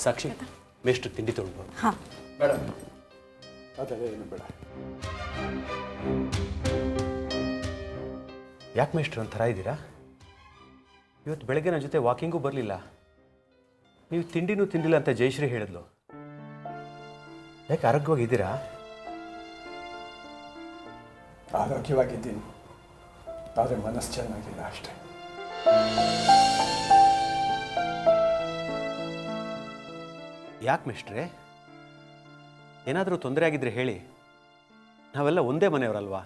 ಸಾಕ್ಷಿ ಮೇಷ್ಟ್ರು ತಿಂಡಿ ತೊಗೊಂಡು ಹಾಂ ಬೇಡ ಅದೆಲ್ಲ ಏನು ಬೇಡ. ಯಾಕೆ ಮೇಷ್ಟ್ರು ಒಂಥರ ಇದ್ದೀರಾ? ಇವತ್ತು ಬೆಳಗ್ಗೆ ನನ್ನ ಜೊತೆ ವಾಕಿಂಗೂ ಬರಲಿಲ್ಲ. ನೀವು ತಿಂಡಿನೂ ತಿಂದಿಲ್ಲ ಅಂತ ಜಯಶ್ರೀ ಹೇಳಿದ್ಲು. ಯಾಕೆ ಆರೋಗ್ಯವಾಗಿದ್ದೀರಾ? ಆರೋಗ್ಯವಾಗಿದ್ದೀನಿ, ಆದರೆ ಮನಸ್ಸು ಚೆನ್ನಾಗಿಲ್ಲ ಅಷ್ಟೇ. ಯಾಕೆ ಮೇಷ್ಟ್ರೆ? ಏನಾದರೂ ತೊಂದರೆ ಆಗಿದ್ರೆ ಹೇಳಿ. ನಾವೆಲ್ಲ ಒಂದೇ ಮನೆಯವರಲ್ವಾ?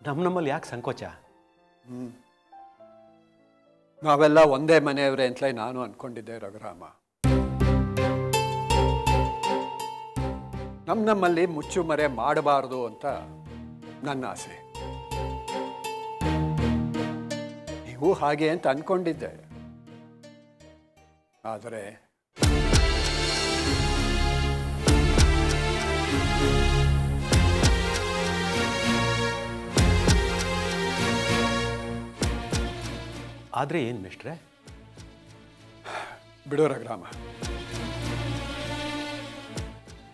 ನಮ್ಮಲ್ಲಿ ಯಾಕೆ ಸಂಕೋಚ? ನಾವೆಲ್ಲ ಒಂದೇ ಮನೆಯವರೇ ಅಂತಲೇ ನಾನು ಅಂದ್ಕೊಂಡಿದ್ದೆ ರಘುರಾಮ. ನಮ್ಮಲ್ಲಿ ಮುಚ್ಚುಮರೆ ಮಾಡಬಾರ್ದು ಅಂತ ನನ್ನ ಆಸೆ. ನೀವು ಹಾಗೆ ಅಂತ ಅಂದ್ಕೊಂಡಿದ್ದೆ. ಆದರೆ ಆದರೆ ಏನು ಮೇಷ್ಟ್ರೆ? ಬಿಡು ರಘುರಾಮ,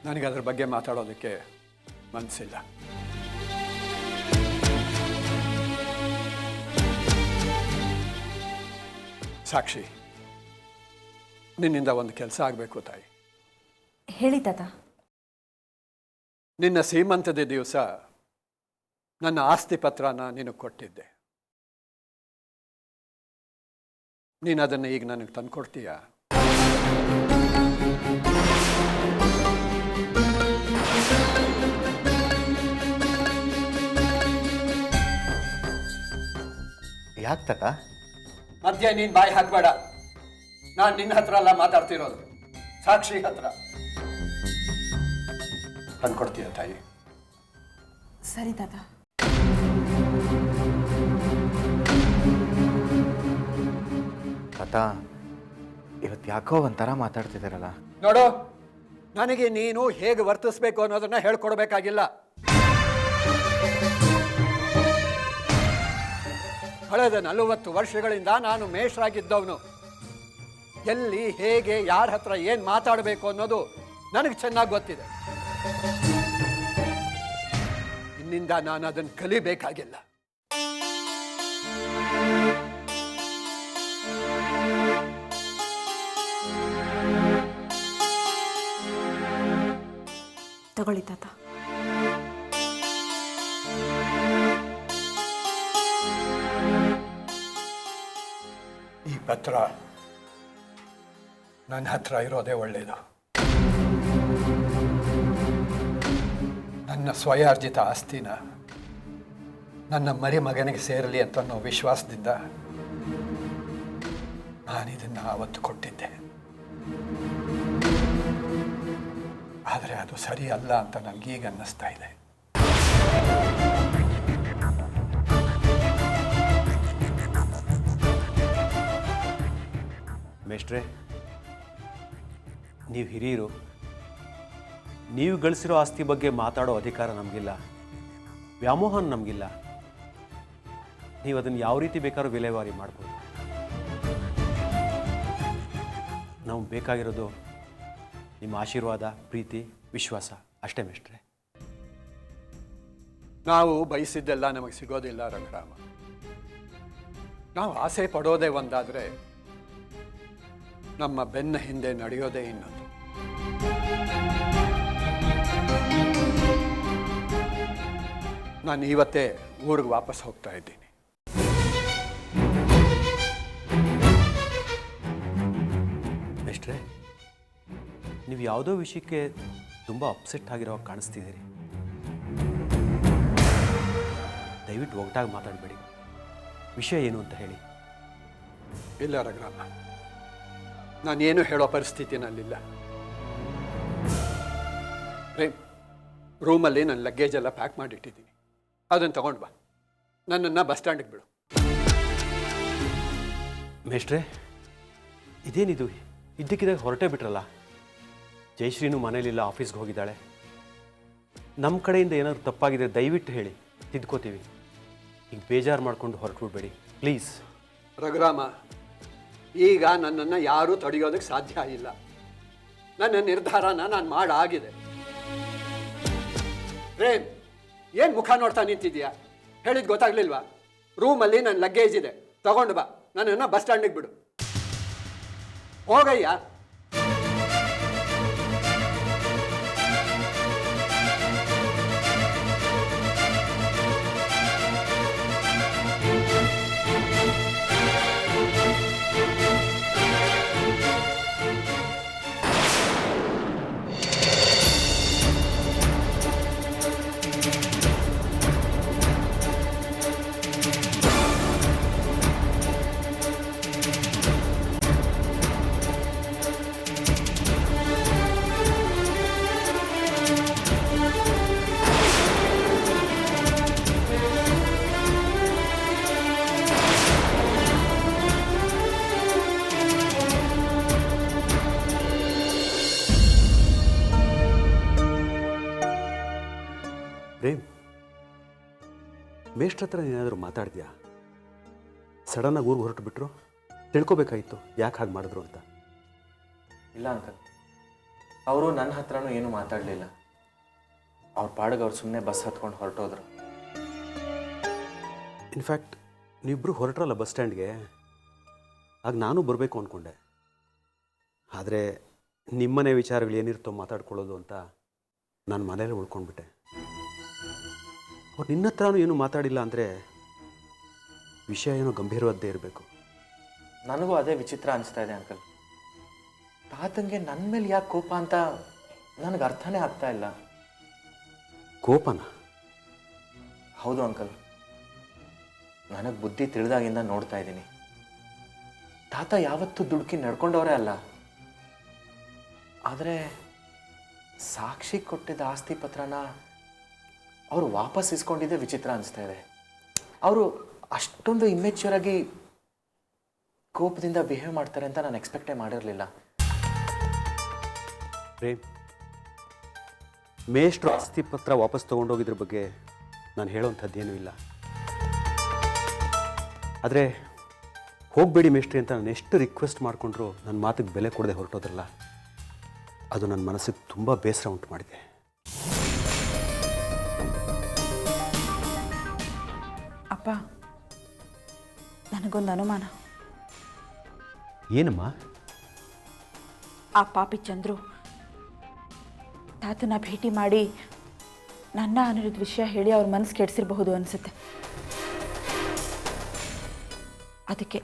ನನಗೆ ಅದ್ರ ಬಗ್ಗೆ ಮಾತಾಡೋದಕ್ಕೆ ಮನಸ್ಸಿಲ್ಲ. ಸಾಕ್ಷಿ, ನಿನ್ನಿಂದ ಒಂದು ಕೆಲಸ ಆಗಬೇಕು ತಾಯಿ. ಹೇಳಿ ತಾತ. ನಿನ್ನ ಸೀಮಂತದ ದಿವಸ ನನ್ನ ಆಸ್ತಿ ಪತ್ರನ ನಿನಗೆ ಕೊಟ್ಟಿದ್ದೆ. ನೀನು ಅದನ್ನು ಈಗ ನನಗೆ ತಂದುಕೊಡ್ತೀಯಾ? ಯಾಕೆ ತಾತ? ಮಧ್ಯೆ ನೀನು ಬಾಯಿ ಹಾಕಬೇಡ. ನಾನು ನಿನ್ನ ಹತ್ರ ಎಲ್ಲ ಮಾತಾಡ್ತಿರೋದು, ಸಾಕ್ಷಿ ಹತ್ರ. ತಂದ್ಕೊಡ್ತೀಯ ತಾಯಿ? ಸರಿ ತಾತ. ತಾತ, ಇವತ್ತು ಯಾಕೋ ಒಂಥರ ಮಾತಾಡ್ತಿದ್ದಾರಲ್ಲ. ನೋಡು, ನನಗೆ ನೀನು ಹೇಗೆ ವರ್ತಿಸ್ಬೇಕು ಅನ್ನೋದನ್ನ ಹೇಳ್ಕೊಡ್ಬೇಕಾಗಿಲ್ಲ. ಕಳೆದ 40 ವರ್ಷಗಳಿಂದ ನಾನು ಮೇಷ್ಟ್ರಾಗಿದ್ದವನು. ಎಲ್ಲಿ ಹೇಗೆ ಯಾರ ಹತ್ರ ಏನು ಮಾತಾಡಬೇಕು ಅನ್ನೋದು ನನಗೆ ಚೆನ್ನಾಗಿ ಗೊತ್ತಿದೆ. ಇನ್ನಿಂದ ನಾನು ಅದನ್ನು ಕಲಿಬೇಕಾಗಿಲ್ಲ. ತಗೊಳ್ಳಿ ತಾತ. ಈ ಪತ್ರ ನನ್ನ ಹತ್ರ ಇರೋದೇ ಒಳ್ಳೆಯದು. ನನ್ನ ಸ್ವಯಾರ್ಜಿತ ಆಸ್ತಿನ ನನ್ನ ಮರಿಮಗನಿಗೆ ಸೇರಲಿ ಅಂತ ಅನ್ನೋ ವಿಶ್ವಾಸದಿಂದ ನಾನಿದನ್ನು ಆವತ್ತು ಕೊಟ್ಟಿದ್ದೆ. ಆದರೆ ಅದು ಸರಿ ಅಲ್ಲ ಅಂತ ನನಗೀಗ ಅನ್ನಿಸ್ತಾ ಇದೆ. ಮೇಷ್ಟ್ರೆ, ನೀವು ಹಿರಿಯರು. ನೀವು ಗಳಿಸಿರೋ ಆಸ್ತಿ ಬಗ್ಗೆ ಮಾತಾಡೋ ಅಧಿಕಾರ ನಮಗಿಲ್ಲ, ವ್ಯಾಮೋಹನ ನಮಗಿಲ್ಲ. ನೀವು ಅದನ್ನು ಯಾವ ರೀತಿ ಬೇಕಾದ್ರೂ ವಿಲೇವಾರಿ ಮಾಡ್ಬೋದು. ನಮಗೆ ಬೇಕಾಗಿರೋದು ನಿಮ್ಮ ಆಶೀರ್ವಾದ, ಪ್ರೀತಿ, ವಿಶ್ವಾಸ ಅಷ್ಟೇ ಮೇಷ್ಟ್ರೆ. ನಾವು ಬಯಸಿದ್ದೆಲ್ಲ ನಮಗೆ ಸಿಗೋದಿಲ್ಲ ರಘುರಾಮ. ನಾವು ಆಸೆ ಪಡೋದೇ ಒಂದಾದರೆ ನಮ್ಮ ಬೆನ್ನ ಹಿಂದೆ ನಡೆಯೋದೇ ಇನ್ನೊಂದು. ನಾನು ಇವತ್ತೇ ಊರಿಗೆ ವಾಪಸ್ ಹೋಗ್ತಾ ಇದ್ದೀನಿ. ಮೇಷ್ಟ್ರೆ, ನೀವು ಯಾವುದೋ ವಿಷಯಕ್ಕೆ ತುಂಬ ಅಪ್ಸೆಟ್ ಆಗಿರೋ ಕಾಣಿಸ್ತಿದ್ದೀರಿ. ದಯವಿಟ್ಟು ಒಗ್ಟಾಗಿ ಮಾತಾಡಬೇಡಿ. ವಿಷಯ ಏನು ಅಂತ ಹೇಳಿ. ಇಲ್ಲ ರಘುರಾಮ, ನಾನೇನು ಹೇಳೋ ಪರಿಸ್ಥಿತಿನಲ್ಲಿಲ್ಲ. ರೂಮಲ್ಲಿ ನನ್ನ ಲಗೇಜ್ ಎಲ್ಲ ಪ್ಯಾಕ್ ಮಾಡಿಟ್ಟಿದ್ದೀನಿ. ಅದನ್ನು ತಗೊಂಡು ಬಾ, ನನ್ನನ್ನು ಬಸ್ ಸ್ಟ್ಯಾಂಡಿಗೆ ಬಿಡು. ಮೇಷ್ಟ್ರೆ, ಇದೇನಿದು? ಇದ್ದಕ್ಕಿದ್ದಾಗ ಹೊರಟೇ ಬಿಟ್ರಲ್ಲ. ಜಯಶ್ರೀನೂ ಮನೇಲಿಲ್ಲ, ಆಫೀಸ್ಗೆ ಹೋಗಿದ್ದಾಳೆ. ನಮ್ಮ ಕಡೆಯಿಂದ ಏನಾದರೂ ತಪ್ಪಾಗಿದೆ ದಯವಿಟ್ಟು ಹೇಳಿ, ತಿದ್ಕೋತೀವಿ. ಈಗ ಬೇಜಾರು ಮಾಡಿಕೊಂಡು ಹೊರಟುಬಿಡ್ಬೇಡಿ ಪ್ಲೀಸ್. ರಘುರಾಮ, ಈಗ ನನ್ನನ್ನು ಯಾರೂ ತಡೆಯೋದಕ್ಕೆ ಸಾಧ್ಯ ಇಲ್ಲ. ನನ್ನ ನಿರ್ಧಾರನ ನಾನು ಮಾಡಾಗಿದೆ. ಪ್ರೇಮ್, ಏನು ಮುಖ ನೋಡ್ತಾ ನಿಂತಿದ್ಯಾ? ಹೇಳಿದ್ ಗೊತ್ತಾಗ್ಲಿಲ್ವಾ? ರೂಮಲ್ಲಿ ನನ್ನ ಲಗೇಜ್ ಇದೆ, ತಗೊಂಡು ಬಾ. ನನ್ನನ್ನು ಬಸ್ ಸ್ಟ್ಯಾಂಡಿಗೆ ಬಿಡು. ಹೋಗಯ್ಯ. ಪ್ರೇಮ್, ಮೇಷ್ಟ್ರ ಹತ್ರ ಏನಾದರೂ ಮಾತಾಡಿದ್ಯಾ? ಸಡನ್ನಾಗಿ ಊರಿಗೆ ಹೊರಟು ಬಿಟ್ರು, ತಿಳ್ಕೊಬೇಕಾಗಿತ್ತು ಯಾಕೆ ಹಾಗೆ ಮಾಡಿದ್ರು ಅಂತ. ಇಲ್ಲ ಅಂಕಲ್, ಅವರು ನನ್ನ ಹತ್ರನೂ ಏನೂ ಮಾತಾಡಲಿಲ್ಲ. ಅವ್ರ ಪಾಡಿಗೆ ಅವ್ರು ಸುಮ್ಮನೆ ಬಸ್ ಹತ್ಕೊಂಡು ಹೊರಟೋದ್ರು. ಇನ್ಫ್ಯಾಕ್ಟ್ ನೀವಿಬ್ಬರು ಹೊರಟ್ರಲ್ಲ ಬಸ್ ಸ್ಟ್ಯಾಂಡ್ಗೆ, ಆಗ ನಾನು ಬರಬೇಕು ಅಂದ್ಕೊಂಡೆ. ಆದರೆ ನಿಮ್ಮನೆ ವಿಚಾರಗಳು ಏನಿರ್ತೋ ಮಾತಾಡ್ಕೊಳ್ಳೋದು ಅಂತ ನಾನು ಮನೇಲಿ ಉಳ್ಕೊಂಡ್ಬಿಟ್ಟೆ. ಅವ್ರು ನಿನ್ನ ಹತ್ರನೂ ಏನೂ ಮಾತಾಡಿಲ್ಲ ಅಂದರೆ ವಿಷಯ ಏನೋ ಗಂಭೀರವಾದ್ದೇ ಇರಬೇಕು. ನನಗೂ ಅದೇ ವಿಚಿತ್ರ ಅನಿಸ್ತಾ ಇದೆ ಅಂಕಲ್. ತಾತಂಗೆ ನನ್ನ ಮೇಲೆ ಯಾಕೆ ಕೋಪ ಅಂತ ನನಗೆ ಅರ್ಥನೇ ಆಗ್ತಾ ಇಲ್ಲ. ಕೋಪನ? ಹೌದು ಅಂಕಲ್, ನನಗೆ ಬುದ್ಧಿ ತಿಳಿದಾಗಿಂದ ನೋಡ್ತಾ ಇದ್ದೀನಿ. ತಾತ ಯಾವತ್ತೂ ದುಡುಕಿ ನಡ್ಕೊಂಡವರೇ ಅಲ್ಲ. ಆದರೆ ಸಾಕ್ಷಿ ಕೊಟ್ಟಿದ್ದ ಆಸ್ತಿ ಪತ್ರನ ಅವರು ವಾಪಸ್ ಇಸ್ಕೊಂಡಿದ್ದೇ ವಿಚಿತ್ರ ಅನಿಸ್ತಾ ಇದೆ. ಅವರು ಅಷ್ಟೊಂದು ಇಮ್ಮೆಚ್ಯೂರ್ ಆಗಿ ಕೋಪದಿಂದ ಬಿಹೇವ್ ಮಾಡ್ತಾರೆ ಅಂತ ನಾನು ಎಕ್ಸ್ಪೆಕ್ಟೇ ಮಾಡಿರಲಿಲ್ಲ. ಪ್ರೇಮ್, ಮೇಷ್ಟ್ರು ಆಸ್ತಿ ಪತ್ರ ವಾಪಸ್ ತೊಗೊಂಡೋಗಿದ್ರ ಬಗ್ಗೆ ನಾನು ಹೇಳೋವಂಥದ್ದೇನೂ ಇಲ್ಲ. ಆದರೆ ಹೋಗಬೇಡಿ ಮೇಷ್ಟ್ರಿ ಅಂತ ನಾನು ಎಷ್ಟು ರಿಕ್ವೆಸ್ಟ್ ಮಾಡಿಕೊಂಡ್ರು ನನ್ನ ಮಾತಿಗೆ ಬೆಲೆ ಕೊಡದೆ ಹೊರಟೋದ್ರಲ್ಲ, ಅದು ನನ್ನ ಮನಸ್ಸಿಗೆ ತುಂಬ ಬೇಸರ ಉಂಟು ಮಾಡಿದೆ. ಅಪ್ಪ, ನನಗೊಂದು ಅನುಮಾನ. ಏನಮ್ಮ? ಆ ಪಾಪಿ ಚಂದ್ರು ತಾತನ ಭೇಟಿ ಮಾಡಿ ನನ್ನ ಅನಿರುದ್ಧ ವಿಷಯ ಹೇಳಿ ಅವ್ರ ಮನಸ್ಸು ಕೆಡಿಸಿರಬಹುದು ಅನಿಸುತ್ತೆ. ಅದಕ್ಕೆ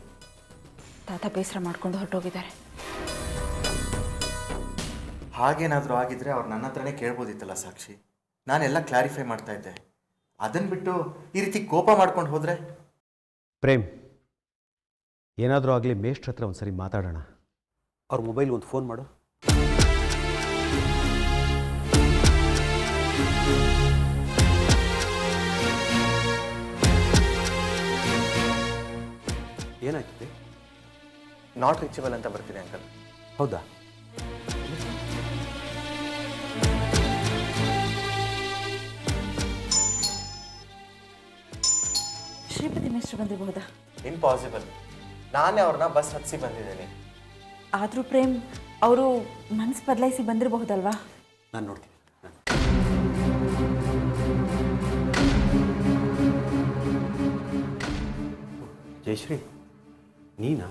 ತಾತ ಬೇಸರ ಮಾಡ್ಕೊಂಡು ಹೊರಟೋಗಿದ್ದಾರೆ. ಹಾಗೇನಾದರೂ ಆಗಿದ್ರೆ ಅವ್ರು ನನ್ನ ಹತ್ರನೇ ಕೇಳ್ಬೋದಿತ್ತಲ್ಲ ಸಾಕ್ಷಿ. ನಾನೆಲ್ಲ ಕ್ಲಾರಿಫೈ ಮಾಡ್ತಾ ಇದ್ದೆ. ಅದನ್ನು ಬಿಟ್ಟು ಈ ರೀತಿ ಕೋಪ ಮಾಡ್ಕೊಂಡು ಹೋದರೆ? ಪ್ರೇಮ್, ಏನಾದರೂ ಆಗಲಿ ಮೇಷ್ಟ್ರ ಹತ್ರ ಒಂದು ಸರಿ ಮಾತಾಡೋಣ. ಅವ್ರ ಮೊಬೈಲ್ ಒಂದು ಫೋನ್ ಮಾಡು. ಏನಾಗ್ತದೆ? ನಾಟ್ ರೀಚಬಲ್ ಅಂತ ಬರ್ತಿದೆ ಅಂಕಲ್. ಹೌದಾ? ಶ್ರೀಪತಿ ಮೇಷ್ಟ್ರು ಬಂದಿರಬಹುದಾ? ಇಂಪಾಸಿಬಲ್. ನಾನೇ ಅವ್ರನ್ನ ಬಸ್ ಹತ್ತಿಸಿ ಬಂದಿದ್ದೇನೆ. ಆದರೂ ಪ್ರೇಮ್, ಅವರು ಮನಸ್ಸು ಬದಲಾಯಿಸಿ ಬಂದಿರಬಹುದಲ್ವಾ? ನಾನು ನೋಡ್ತೀನಿ. ಜಯಶ್ರೀ, ನೀನಾ?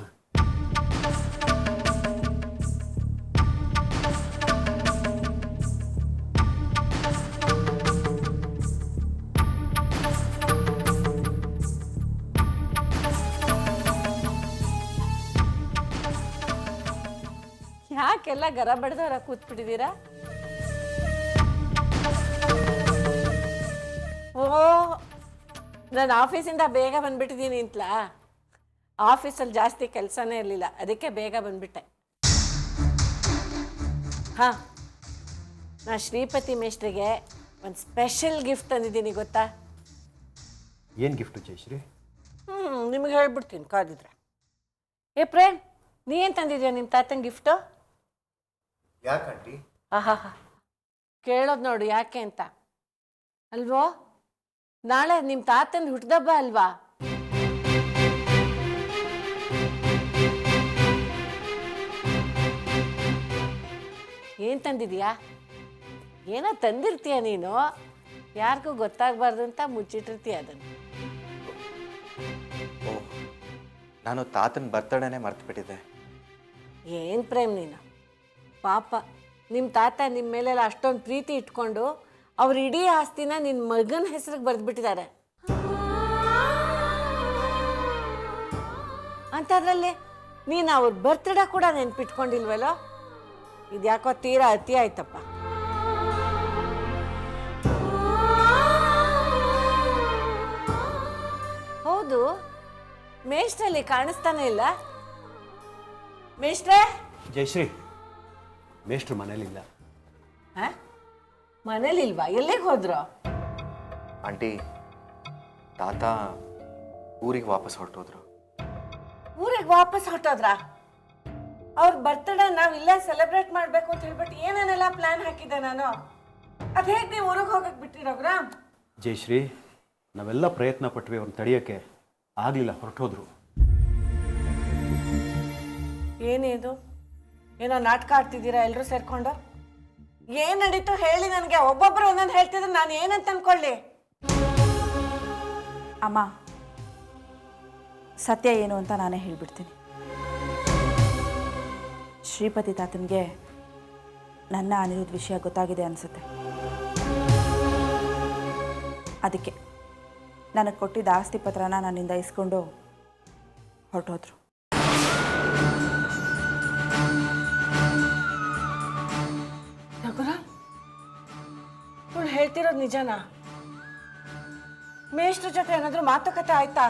ಯಾಕೆಲ್ಲ ಗರ ಬಡ್ದವ್ರ ಕೂತ್ಬಿಟ್ಟಿದ್ದೀರಾ? ಓ, ನಾನು ಆಫೀಸಿಂದ ಬೇಗ ಬಂದ್ಬಿಟ್ಟಿದ್ದೀನಿ ಅಂತಲಾ? ಆಫೀಸಲ್ಲಿ ಜಾಸ್ತಿ ಕೆಲಸನೇ ಇರಲಿಲ್ಲ, ಅದಕ್ಕೆ ಬೇಗ ಬಂದ್ಬಿಟ್ಟೆ. ಹಾಂ, ನಾನು ಶ್ರೀಪತಿ ಮೇಷ್ಟ್ರಿಗೆ ಒಂದು ಸ್ಪೆಷಲ್ ಗಿಫ್ಟ್ ತಂದಿದ್ದೀನಿ, ಗೊತ್ತಾ? ಏನು ಗಿಫ್ಟು ಜಯಶ್ರೀ? ನಿಮಗೆ ಹೇಳ್ಬಿಡ್ತೀನಿ ಕಾದಿದ್ರೆ. ಏ ಪ್ರೇಮ್, ನೀ ಏನು ತಂದಿದ್ಯಾ ನಿಮ್ಮ ತಾತನ ಗಿಫ್ಟು? ಯಾಕಂಟಿ? ಆಹಾ, ಕೇಳೋದು ನೋಡು ಯಾಕೆ ಅಂತ. ಅಲ್ವೋ, ನಾಳೆ ನಿಮ್ಮ ತಾತನ ಹುಟ್ಟಿದಬ್ಬ ಅಲ್ವಾ? ಏನು ತಂದಿದೀಯಾ? ಏನೋ ತಂದಿರ್ತೀಯ ನೀನು, ಯಾರಿಗೂ ಗೊತ್ತಾಗಬಾರ್ದು ಅಂತ ಮುಚ್ಚಿಟ್ಟಿರ್ತೀಯ ಅದನ್ನು. ಓಹ್, ನಾನು ತಾತನ ಬರ್ತಡೇನೇ ಮರ್ತುಬಿಟ್ಟಿದ್ದೆ. ಏನು ಪ್ರೇಮ್ ನೀನು, ಪಾಪ ನಿಮ್ಮ ತಾತ ನಿಮ್ಮ ಮೇಲೆಲ್ಲ ಅಷ್ಟೊಂದು ಪ್ರೀತಿ ಇಟ್ಕೊಂಡು ಅವ್ರ ಇಡೀ ಆಸ್ತಿನ ನಿನ್ನ ಮಗನ ಹೆಸರಿಗೆ ಬರೆದ್ಬಿಟ್ಟಿದ್ದಾರೆ. ಅಂಥದ್ರಲ್ಲಿ ನೀನು ಅವ್ರ ಬರ್ತ್ಡೇ ಕೂಡ ನೆನ್ಪಿಟ್ಕೊಂಡಿಲ್ವಲ್ಲೋ? ಇದ್ಯಾಕೋ ತೀರಾ ಅತಿ ಆಯ್ತಪ್ಪ. ಹೌದು, ಮೇಷ್ಟ್ರಲ್ಲಿ ಕಾಣಿಸ್ತಾನೆ ಇಲ್ಲ. ಮೇಷ್ಟ್ರೇ? ಜಯಶ್ರೀ, ಮೇಷ್ಟ್ರು ಮನೇಲಿಲ್ಲ. ಹಾಂ, ಮನೇಲಿಲ್ವಾ? ಎಲ್ಲಿಗೆ ಹೋದ್ರು? ಆಂಟಿ, ತಾತ ಊರಿಗೆ ವಾಪಸ್ ಹೊರಟೋದ್ರು. ಊರಿಗೆ ವಾಪಸ್ ಹೊರಟೋದ್ರಾ? ಅವ್ರ ಬರ್ತ್ಡೇ ನಾವು ಇಲ್ಲೇ ಸೆಲೆಬ್ರೇಟ್ ಮಾಡಬೇಕು ಅಂತ ಹೇಳ್ಬಿಟ್ಟು ಏನೇನೆಲ್ಲ ಪ್ಲಾನ್ ಹಾಕಿದ್ದೆ ನಾನು. ಅದು ಹೇಗೆ ನೀವು ಊರಿಗೆ ಹೋಗಕ್ಕೆ ಬಿಟ್ಟಿರೋಗ್ರಾ? ಜಯಶ್ರೀ, ನಾವೆಲ್ಲ ಪ್ರಯತ್ನ ಪಟ್ವಿ ಅವ್ರನ್ನ ತಡೆಯೋಕ್ಕೆ, ಆಗಲಿಲ್ಲ, ಹೊರಟೋದ್ರು. ಏನಿದು? ಏನೋ ನಾಟಕ ಆಡ್ತಿದ್ದೀರಾ ಎಲ್ಲರೂ ಸೇರ್ಕೊಂಡು? ಏನು ನಡೀತು ಹೇಳಿ ನನಗೆ. ಒಬ್ಬೊಬ್ಬರು ಒಂದೊಂದು ಹೇಳ್ತಿದ್ರೆ ನಾನು ಏನಂತ ಅನ್ಕೊಳ್ಳಿ? ಅಮ್ಮ, ಸತ್ಯ ಏನು ಅಂತ ನಾನೇ ಹೇಳ್ಬಿಡ್ತೀನಿ. ಶ್ರೀಪತಿ ತಾತನಿಗೆ ನನ್ನ ಅನಿರುದ್ಧ ವಿಷಯ ಗೊತ್ತಾಗಿದೆ ಅನಿಸುತ್ತೆ. ಅದಕ್ಕೆ ನನಗೆ ಕೊಟ್ಟಿದ್ದ ಆಸ್ತಿ ಪತ್ರನ ನನ್ನಿಂದ ಇಸ್ಕೊಂಡು ಹೊರಟೋದ್ರು. ರಘುರಾಮ್, ಇವಳು ಹೇಳ್ತಿರೋದು ನಿಜನಾ? ಮೇಷ್ಟ್ರ ಜೊತೆ ಏನಾದರೂ ಮಾತುಕತೆ ಆಯ್ತಾ?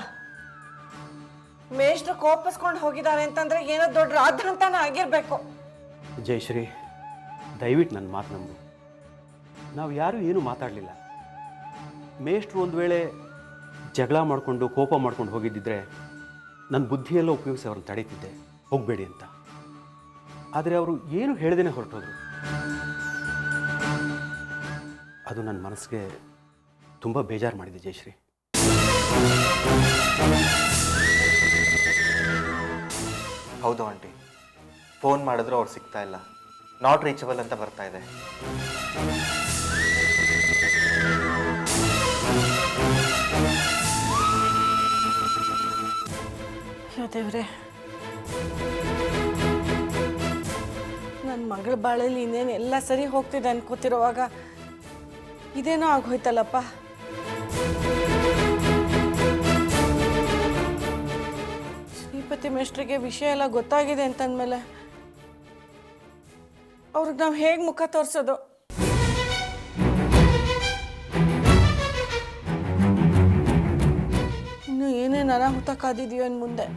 ಮೇಷ್ಟ್ರು ಕೋಪಿಸ್ಕೊಂಡು ಹೋಗಿದ್ದಾರೆ ಅಂತಂದ್ರೆ ಏನೋ ದೊಡ್ಡ ರಾದ್ಧಾಂತನ ಆಗಿರ್ಬೇಕು. ಜಯಶ್ರೀ, ದಯವಿಟ್ಟು ನನ್ನ ಮಾತು ನಂಬು. ನಾವು ಯಾರೂ ಏನೂ ಮಾತಾಡಲಿಲ್ಲ. ಮೇಷ್ಟ್ರು ಒಂದು ವೇಳೆ ಜಗಳ ಮಾಡಿಕೊಂಡು ಕೋಪ ಮಾಡ್ಕೊಂಡು ಹೋಗಿದ್ದಿದ್ರೆ ನನ್ನ ಬುದ್ಧಿಯೆಲ್ಲ ಉಪಯೋಗಿಸಿ ಅವ್ರನ್ನ ತಡೀತಿದ್ದೆ, ಹೋಗಬೇಡಿ ಅಂತ. ಆದರೆ ಅವರು ಏನು ಹೇಳ್ದೇನೆ ಹೊರಟೋದ್ರು. ಅದು ನನ್ನ ಮನಸ್ಸಿಗೆ ತುಂಬ ಬೇಜಾರು ಮಾಡಿದೆ ಜಯಶ್ರೀ. ಹೌದು ಆಂಟಿ, ಫೋನ್ ಮಾಡಿದ್ರು ಅವ್ರು ಸಿಗ್ತಾ ಇಲ್ಲ, ನಾಟ್ ರೀಚಬಲ್ ಅಂತ ಬರ್ತಾ ಇದೆ. ದೇವ್ರೆ, ನನ್ನ ಮಗಳ ಬಾಳಲ್ಲಿ ಇನ್ನೇನು ಎಲ್ಲ ಸರಿ ಹೋಗ್ತಿದೆ ಅನ್ಕೋತಿರುವಾಗ ಇದೇನೋ ಆಗೋಯ್ತಲ್ಲಪ್ಪ. ಶ್ರೀಪತಿ ಮೇಷ್ಟ್ರಿಗೆ ವಿಷಯ ಎಲ್ಲ ಗೊತ್ತಾಗಿದೆ ಅಂತಂದ್ಮೇಲೆ ಅವ್ರಿಗೆ ನಾವು ಹೇಗೆ ಮುಖ ತೋರಿಸೋದು? ಇನ್ನು ಏನೇನು ಅನಾಹುತ ಕಾದಿದೆಯೋ ಇನ್ನು ಮುಂದೆ.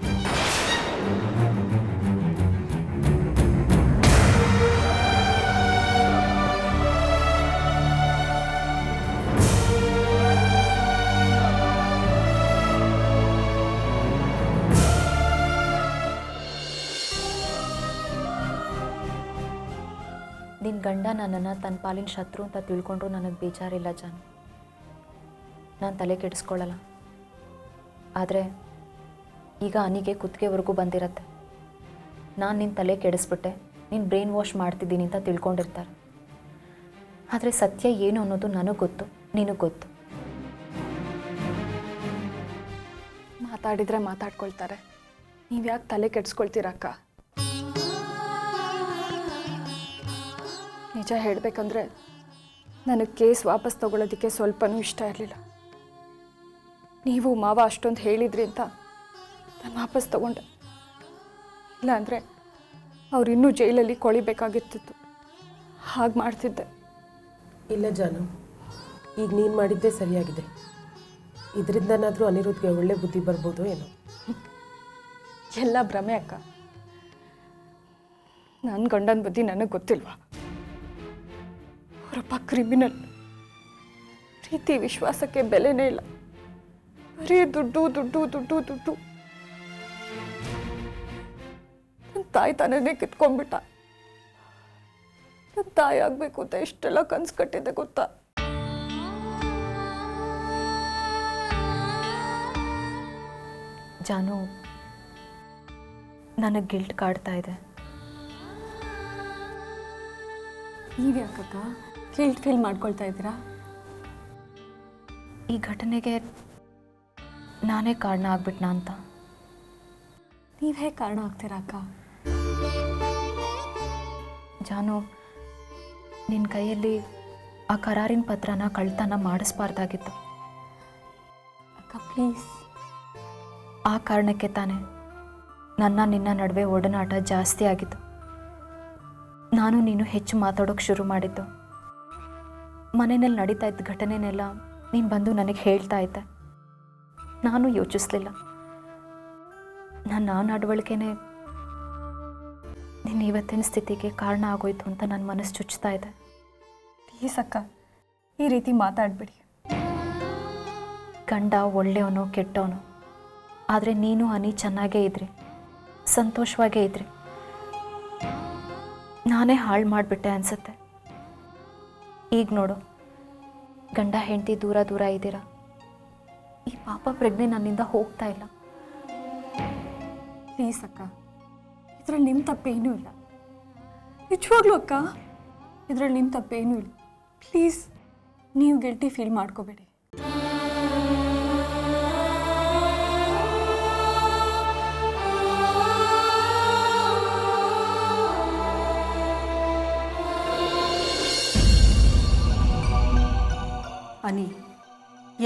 ನಿನ್ನ ಗಂಡ ನನ್ನನ್ನು ತನ್ನ ಪಾಲಿನ ಶತ್ರು ಅಂತ ತಿಳ್ಕೊಂಡ್ರು ನನಗೆ ಬೇಜಾರಿಲ್ಲ ಜಾನು. ನಾನು ತಲೆ ಕೆಡಿಸ್ಕೊಳ್ಳಲ್ಲ. ಆದರೆ ಈಗ ಅನಿಗೆ ಕುತ್ತಿಗೆವರೆಗೂ ಬಂದಿರತ್ತೆ. ನಾನು ನಿನ್ನ ತಲೆ ಕೆಡಿಸ್ಬಿಟ್ಟೆ, ನೀನು ಬ್ರೈನ್ ವಾಶ್ ಮಾಡ್ತಿದ್ದೀನಿ ಅಂತ ತಿಳ್ಕೊಂಡಿರ್ತಾರೆ. ಆದರೆ ಸತ್ಯ ಏನು ಅನ್ನೋದು ನನಗೆ ಗೊತ್ತು, ನಿನಗೆ ಗೊತ್ತು. ಮಾತಾಡಿದರೆ ಮಾತಾಡ್ಕೊಳ್ತಾರೆ, ನೀವು ಯಾಕೆ ತಲೆ ಕೆಡಿಸ್ಕೊಳ್ತೀರಕ್ಕ? ನಿಜ ಹೇಳಬೇಕಂದ್ರೆ ನನಗೆ ಕೇಸ್ ವಾಪಸ್ ತಗೊಳ್ಳೋದಕ್ಕೆ ಸ್ವಲ್ಪನೂ ಇಷ್ಟ ಇರಲಿಲ್ಲ. ನೀವು ಮಾವ ಅಷ್ಟೊಂದು ಹೇಳಿದ್ರಿ ಅಂತ ನಾನು ವಾಪಸ್ ತಗೊಂಡೆ. ಇಲ್ಲಾಂದರೆ ಅವ್ರು ಇನ್ನೂ ಜೈಲಲ್ಲಿ ಕೊಳಿಬೇಕಾಗಿರ್ತಿತ್ತು. ಹಾಗೆ ಮಾಡ್ತಿದ್ದೆ. ಇಲ್ಲ ಜಾನು, ಈಗ ನೀನು ಮಾಡಿದ್ದೇ ಸರಿಯಾಗಿದೆ. ಇದರಿಂದನಾದರೂ ಅನಿರುದ್ಧಗೆ ಒಳ್ಳೆ ಬುದ್ಧಿ ಬರ್ಬೋದು ಏನೋ. ಎಲ್ಲ ಭ್ರಮೆ ಅಕ್ಕ. ನನ್ನ ಗಂಡನ ಬುದ್ಧಿ ನನಗೆ ಗೊತ್ತಿಲ್ವಾ? ಅವರಪ್ಪ ಕ್ರಿಮಿನಲ್. ಪ್ರೀತಿ ವಿಶ್ವಾಸಕ್ಕೆ ಬೆಲೆನೇ ಇಲ್ಲ, ಬರೀ ದುಡ್ಡು ದುಡ್ಡು ದುಡ್ಡು ದುಡ್ಡು. ನನ್ನ ತಾಯಿ ತಾನೇ ಕಿತ್ಕೊಂಡ್ಬಿಟ್ಟ. ನನ್ನ ತಾಯಿ ಆಗಬೇಕು ಅಂತ ಎಷ್ಟೆಲ್ಲ ಕನಸು ಕಟ್ಟಿದ್ದೆ ಗೊತ್ತಾ? ಜಾನು, ನನಗೆ ಗಿಲ್ಟ್ ಕಾಡ್ತಾ ಇದೆ. ನೀವ್ಯಾಕಕ್ಕ ಫೀಲ್ ಮಾಡ್ಕೊಳ್ತಾ ಇದ್ದೀರಾ? ಈ ಘಟನೆಗೆ ನಾನೇ ಕಾರಣ ಆಗ್ಬಿಟ್ನಾ ಅಂತ. ನೀವು ಹೇಗೆ ಕಾರಣ ಆಗ್ತೀರಾ ಅಕ್ಕ? ಜಾನು, ನಿನ್ನ ಕೈಯಲ್ಲಿ ಆ ಕರಾರಿನ ಪತ್ರನ ಕಳ್ತನ ಮಾಡಿಸ್ಬಾರ್ದಾಗಿತ್ತು. ಅಕ್ಕ ಪ್ಲೀಸ್. ಆ ಕಾರಣಕ್ಕೆ ತಾನೇ ನಿನ್ನ ನಡುವೆ ಒಡನಾಟ ಜಾಸ್ತಿ ಆಗಿತ್ತು. ನಾನು ನೀನು ಹೆಚ್ಚು ಮಾತಾಡೋಕ್ಕೆ ಶುರು ಮಾಡಿದ್ದು. ಮನೆಯಲ್ಲಿ ನಡೀತಾ ಇದ್ದ ಘಟನೆನೆಲ್ಲ ನೀನು ಬಂದು ನನಗೆ ಹೇಳ್ತಾ ಇದ್ದೆ. ನಾನು ಯೋಚಿಸ್ಲಿಲ್ಲ. ನನ್ನ ನಡವಳಿಕೆನೇ ನಿನ್ನ ಇವತ್ತಿನ ಸ್ಥಿತಿಗೆ ಕಾರಣ ಆಗೋಯ್ತು ಅಂತ ನನ್ನ ಮನಸ್ಸು ಚುಚ್ತಾ ಇದೆ. ಪ್ಲೀಸ್ ಅಕ್ಕ, ಈ ರೀತಿ ಮಾತಾಡಬೇಡಿ. ಗಂಡ ಒಳ್ಳೆಯವನು ಕೆಟ್ಟವನು, ಆದರೆ ನೀನು ಅನಿ ಚೆನ್ನಾಗೇ ಇದ್ರಿ, ಸಂತೋಷವಾಗೇ ಇದ್ರಿ. ನಾನೇ ಹಾಳು ಮಾಡಿಬಿಟ್ಟೆ ಅನಿಸುತ್ತೆ. ಈಗ ನೋಡು, ಗಂಡ ಹೆಂಡತಿ ದೂರ ದೂರ ಇದ್ದೀರಾ. ಈ ಪಾಪ ಪ್ರಜ್ಞೆ ನನ್ನಿಂದ ಹೋಗ್ತಾ ಇಲ್ಲ. ಪ್ಲೀಸ್ ಅಕ್ಕ, ಇದರಲ್ಲಿ ನಿಮ್ಮ ತಪ್ಪೇನೂ ಇಲ್ಲ. ನಿಜವಾಗ್ಲೂ ಅಕ್ಕ, ಇದರಲ್ಲಿ ನಿಮ್ಮ ತಪ್ಪೇನೂ ಇಲ್ಲ. ಪ್ಲೀಸ್ ನೀವು ಗಿಲ್ಟಿ ಫೀಲ್ ಮಾಡ್ಕೋಬೇಡಿ. ಅನಿ,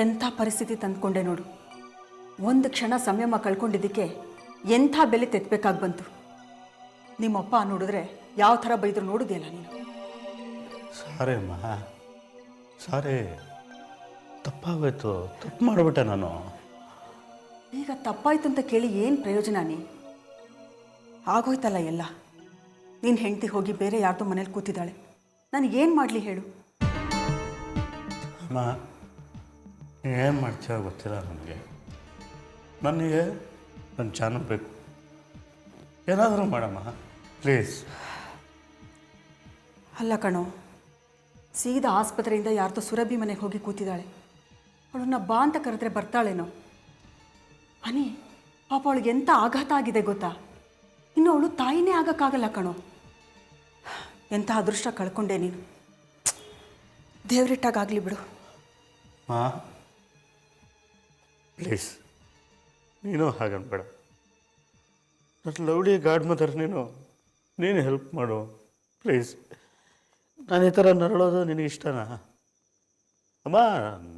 ಎಂಥ ಪರಿಸ್ಥಿತಿ ತಂದ್ಕೊಂಡೆ ನೋಡು. ಒಂದು ಕ್ಷಣ ಸಂಯಮ ಕಳ್ಕೊಂಡಿದ್ದಕ್ಕೆ ಎಂಥ ಬೆಲೆ ತೆತ್ತಬೇಕಾಗಿ ಬಂತು. ನಿಮ್ಮಪ್ಪ ನೋಡಿದ್ರೆ ಯಾವ ಥರ ಬೈದ್ರು ನೋಡಿದೆಯಲ್ಲ ನೀನು. ಸಾರಿ ಅಮ್ಮ, ಸಾರಿ, ತಪ್ಪಾಗೋಯ್ತು, ತಪ್ಪು ಮಾಡಿಬಿಟ್ಟೆ ನಾನು. ಈಗ ತಪ್ಪಾಯ್ತು ಅಂತ ಕೇಳಿ ಏನು ಪ್ರಯೋಜನ? ಆಗೋಯ್ತಲ್ಲ ಎಲ್ಲ. ನಿನ್ನ ಹೆಂಡತಿ ಹೋಗಿ ಬೇರೆ ಯಾರ್ದೋ ಮನೇಲಿ ಕೂತಿದ್ದಾಳೆ. ನನಗೇನು ಮಾಡಲಿ ಹೇಳು? ಅಮ್ಮ, ಏನು ಮಾಡ್ತೀಯ ಗೊತ್ತಿಲ್ಲ ನನಗೆ. ನನಗೆ ನನ್ನ ಚಾನಲ್ ಬೇಕು. ಏನಾದರೂ ಮಾಡಮ್ಮ ಪ್ಲೀಸ್. ಅಲ್ಲ ಕಣೋ, ಸೀದಾ ಆಸ್ಪತ್ರೆಯಿಂದ ಯಾರ್ದೋ ಸುರಭಿ ಮನೆಗೆ ಹೋಗಿ ಕೂತಿದ್ದಾಳೆ. ಅವಳನ್ನ ಬಾ ಅಂತ ಕರೆದ್ರೆ ಬರ್ತಾಳೇನೋ? ಅನಿ, ಪಾಪ ಅವಳಿಗೆ ಎಂಥ ಆಘಾತ ಆಗಿದೆ ಗೊತ್ತಾ? ಇನ್ನು ಅವಳು ತಾಯಿನೇ ಆಗೋಕ್ಕಾಗಲ್ಲ ಕಣೋ. ಎಂಥ ಅದೃಷ್ಟ ಕಳ್ಕೊಂಡೆ ನೀನು. ದೇವ್ರಿಟ್ಟಾಗಲಿ ಬಿಡು. ಹಾಂ, ಪ್ಲೀಸ್ ನೀನು ಹಾಗನ್ಬೇಡ. ನನ್ನ ಲವ್ಲಿ ಗಾಡ್ ಮದರ್, ನೀನು ಹೆಲ್ಪ್ ಮಾಡು ಪ್ಲೀಸ್. ನಾನು ಈ ಥರ ನರಳೋದು ನಿನಗೆ ಇಷ್ಟನಾ? ಅಮ್ಮ,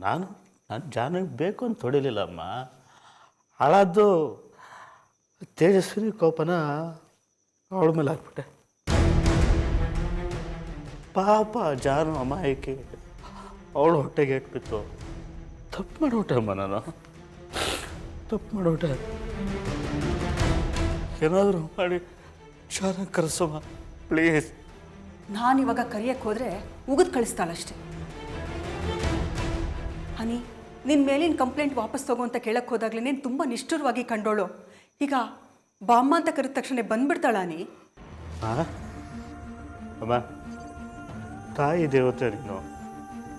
ನಾನು ಜಾನಿಗೆ ಬೇಕು ಅಂತ ಹೊಡಿಲಿಲ್ಲ ಅಮ್ಮ. ಹಾಳಾದ್ದು ತೇಜಸ್ವಿನಿ ಕೋಪನ ಅವಳ ಮೇಲೆ ಹಾಕ್ಬಿಟ್ಟೆ. ಪಾಪ ಜಾನು ಅಮಾಯಕಿ, ಅವಳು ಹೊಟ್ಟೆಗೆ ಇಟ್ಬಿತ್ತು. ತಪ್ಪು ಮಾಡಿಬಿಟ್ಟೆ ಅಮ್ಮ, ನಾನು ತಪ್ಪು ಮಾಡಿಬಿಟ್ಟೆ. ಏನಾದರೂ ಮಾಡಿ ಶಾನ ಕರೆಸಮ್ಮ ಪ್ಲೀಸ್. ನಾನಿವಾಗ ಕರಿಯಕ್ಕೆ ಹೋದರೆ ಉಗಿದು ಕಳಿಸ್ತಾಳಷ್ಟೆ. ಹನಿ, ನಿನ್ನ ಮೇಲಿನ ಕಂಪ್ಲೇಂಟ್ ವಾಪಸ್ ತಗೋ ಅಂತ ಕೇಳಕ್ಕೆ ಹೋದಾಗಲೇ ನೀನು ತುಂಬ ನಿಷ್ಠುರವಾಗಿ ಕಂಡೋಳು. ಈಗ ಬಾಮ್ಮ ಅಂತ ಕರೆದ ತಕ್ಷಣ ಬಂದ್ಬಿಡ್ತಾಳ ನೀ? ಹಾಂ ಅಮ್ಮ, ತಾಯಿ ದೇವತೆ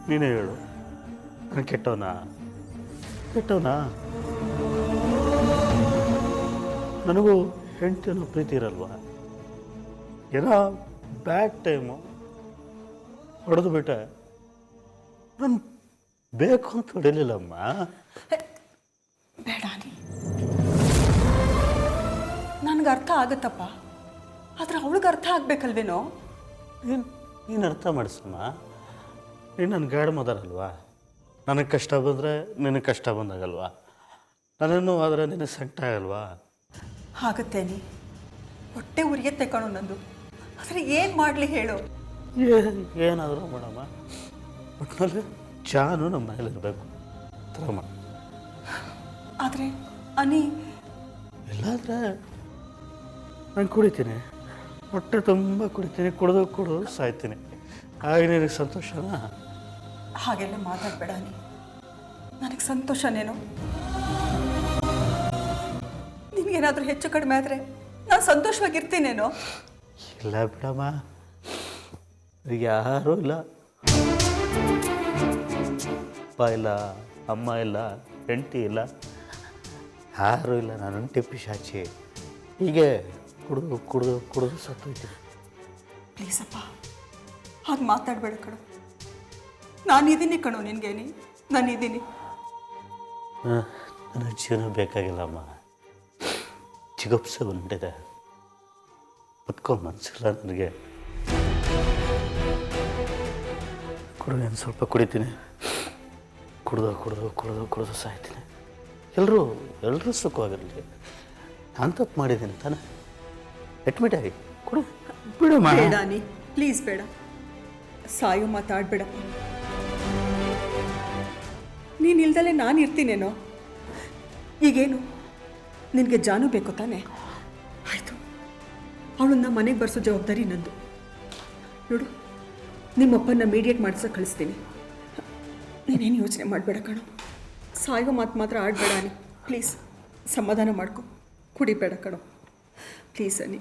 ನೀನೇ ಹೇಳು. ನಾನು ಕೆಟ್ಟವನಾ? ನನಗೂ ಹೆಂಡತಿ ಅನ್ನೋ ಪ್ರೀತಿ ಇರಲ್ವಾ? ಏನೋ ಬ್ಯಾಡ್ ಟೈಮು ಹೊಡೆದು ಬಿಟ್ಟೆ. ನಾನು ಬೇಕು ಅಂತ ಹೊಡಿಲಿಲ್ಲಮ್ಮ. ಬೇಡ ನೀ, ನನಗೆ ಅರ್ಥ ಆಗುತ್ತಪ್ಪ, ಆದರೆ ಅವಳಿಗೆ ಅರ್ಥ ಆಗಬೇಕಲ್ವೇನೋ? ನೀನು ಅರ್ಥ ಮಾಡಿಸಮ್ಮ. ನೀನು ನನ್ನ ಗಾಡ್ ಮದರಲ್ವಾ? ನನಗೆ ಕಷ್ಟ ಬಂದರೆ ನಿನಗೆ ಕಷ್ಟ ಬಂದಾಗಲ್ವಾ? ನನ್ನನ್ನು ಆದರೆ ನಿನಗೆ ಸಂಕಟ ಆಗಲ್ವಾ? ಆಗುತ್ತೆ ನೀ, ಹೊಟ್ಟೆ ಉರಿಯತ್ತೆ ಕಣೋ ನಂದು. ಆದರೆ ಏನು ಮಾಡಲಿ ಹೇಳು? ಏನಾದರೂ ಮಾಡಮ್ಮ, ಒಟ್ಟಿನಲ್ಲಿ ಜಾನು ನಮ್ಮ ಮನೇಲಿ ಇರಬೇಕು. ಥರಮ್ಮ. ಆದರೆ ಅನಿ, ಇಲ್ಲಾಂದರೆ ನಾನು ಕುಡಿತೀನಿ, ಹೊಟ್ಟೆ ತುಂಬ ಕುಡಿತೀನಿ, ಕುಡಿದು ಸಾಯ್ತೀನಿ. ಆಗ ನಿನಗೆ ಸಂತೋಷನಾ? ಹಾಗೆಲ್ಲ ಮಾತಾಡಬೇಡ ನೀ. ನನಗೆ ಸಂತೋಷನೇನೋ? ನಿನಗೇನಾದರೂ ಹೆಚ್ಚು ಕಡಿಮೆ ಆದರೆ ನಾನು ಸಂತೋಷವಾಗಿರ್ತೀನೇನೋ? ಇಲ್ಲ ಬಿಡಮ್ಮ, ಯಾರೂ ಇಲ್ಲ. ಅಪ್ಪ ಇಲ್ಲ, ಅಮ್ಮ ಇಲ್ಲ, ಹೆಂಡತಿ ಇಲ್ಲ, ಯಾರೂ ಇಲ್ಲ. ನಾನು ಪಿಶಾಚಿ. ಹೀಗೆ ಕುಡಿದು ಸತ್ತೋಯ್ತೀನಿ. ಪ್ಲೀಸಪ್ಪ, ಹಾಗೆ ಮಾತಾಡಬೇಡ ಕಣೋ. ನಾನಿದ್ದೀನಿ ಕಣೋ ನಿನಗೇನಿ, ನಾನಿದ್ದೀನಿ. ನನಗೆ ಜೀವನ ಬೇಕಾಗಿಲ್ಲಮ್ಮ. ಚಿಗುಪ್ಸೆ ಬಂದಿದೆ, ಬದುಕೋ ಮನಸ್ಸಿಲ್ಲ ನನಗೆ. ಕುಡಿಯೋನು ಸ್ವಲ್ಪ ಕುಡಿತೀನಿ, ಕುಡಿದು ಸಾಯ್ತೀನಿ. ಎಲ್ಲರೂ ಸುಖವಾಗಿರಲಿ. ನಾನು ತಪ್ಪು ಮಾಡಿದ್ದೀನಿ ತಾನೆ, ಅಡ್ಮಿಟ್ ಆಗಿ ಕೊಡು, ಬಿಡಮ್ಮ. ಬೇಡ ನೀ, ಪ್ಲೀಸ್ ಬೇಡ, ಸಾಯೋ ಮಾತಾಡಬೇಡಪ್ಪ. ನೀನು ಇಲ್ದಲೆ ನಾನು ಇರ್ತೀನೇನೋ. ಈಗೇನು ನಿನಗೆ ಜಾನು ಬೇಕು ತಾನೆ? ಆಯಿತು, ಅವಳನ್ನ ಮನೆಗೆ ಬರ್ಸೋ ಜವಾಬ್ದಾರಿ ನಂದು. ನೋಡು, ನಿಮ್ಮಪ್ಪನ ಮೀಡಿಯೇಟ್ ಮಾಡಿಸೋ ಕಳಿಸ್ತೀನಿ. ನೀನೇನು ಯೋಚನೆ ಮಾಡಬೇಡ ಕಣೋ. ಸಾಯೋ ಮಾತು ಮಾತ್ರ ಆಡಬೇಡ ನೀ, ಪ್ಲೀಸ್. ಸಮಾಧಾನ ಮಾಡ್ಕೊ, ಕುಡಿಬೇಡ ಕಣೋ, ಪ್ಲೀಸ್ ಅನಿ.